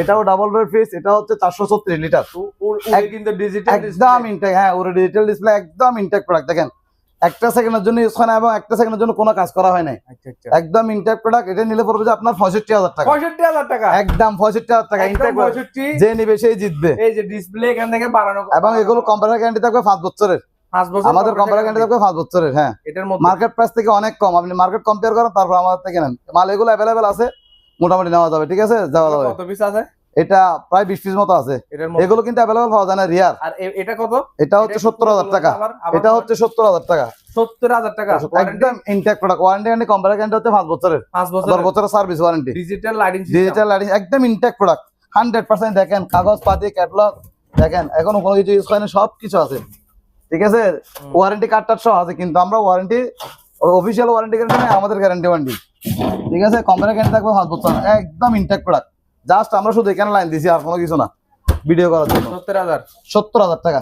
এটাও double door fridge, এটা হচ্ছে 436 লিটার কিন্তু ডিজিটাল একদম ইনটেক। হ্যাঁ ওর ডিজিটাল ডিসপ্লে একদম ইনটেক প্রোডাক্ট। দেখেন একটা সেকেন্ডের জন্য ইউজ হয় না এবং একটা সেকেন্ডের জন্য কোনো কাজ করা হয় নাই। আচ্ছা আচ্ছা একদম ইনটেক প্রোডাক্ট। এটা নিলে পড়বে যে আপনার 65,000 টাকা। 65,000 টাকা একদম 65,000 টাকা ইনটেক প্রোডাক্ট। 65 যে নিবে সেই জিতবে। এই যে ডিসপ্লে এখান থেকে বাড়ানো এবং এগুলো কম্পিউটার গ্যারান্টি থাকবে 5 বছরের। 5 বছর আমাদের কম্পিউটার গ্যারান্টি থাকবে 5 বছরের। হ্যাঁ এটার মধ্যে মার্কেট প্রাইস থেকে অনেক কম। আপনি মার্কেট কম্পেয়ার করেন তারপর আমাদের থেকে নেন। মাল এগুলো अवेलेबल আছে, মোটামুটি নেওয়া যাবে। ঠিক আছে, যাওয়া যাবে। কত পিস আছে? এটা প্রায় 20 পিস মতো আছে। এটার মধ্যে এগুলো কিন্তু अवेलेबल পাওয়া যায় না রিয়ার। আর এটা কত? এটা হচ্ছে 70,000 টাকা। এটা হচ্ছে 70,000 টাকা। 70,000 টাকা একদম intact product. Warranty guarantee computer guarantee হচ্ছে 5 বছরের। 5 বছর 10 বছরের service warranty. Digital lighting system digital lighting একদম ইনটেক প্রোডাক্ট 100%। দেখেন কাগজ পাতি ক্যাটালগ দেখেন, এখনো কোনো কিছু ইউজ করেনি, সব কিছু আছে। ঠিক আছে, ওয়ারেন্টি কার্ডটার সহ আছে, কিন্তু আমরা ওয়ারেন্টি অফিসিয়াল ওয়ারেন্টি গ্যারান্টি নেই, আমাদের গ্যারান্টি ওয়ারেন্টি। ঠিক আছে, কোম্পানির গ্যারান্টি থাকবে 5 বছর। একদম ইনটেক প্রোডাক্ট। জাস্ট আমরা শুধু এখানে লাইন দিছি, আর কোনো কিছু না ভিডিও করার জন্য। 70,000 70,000 টাকা।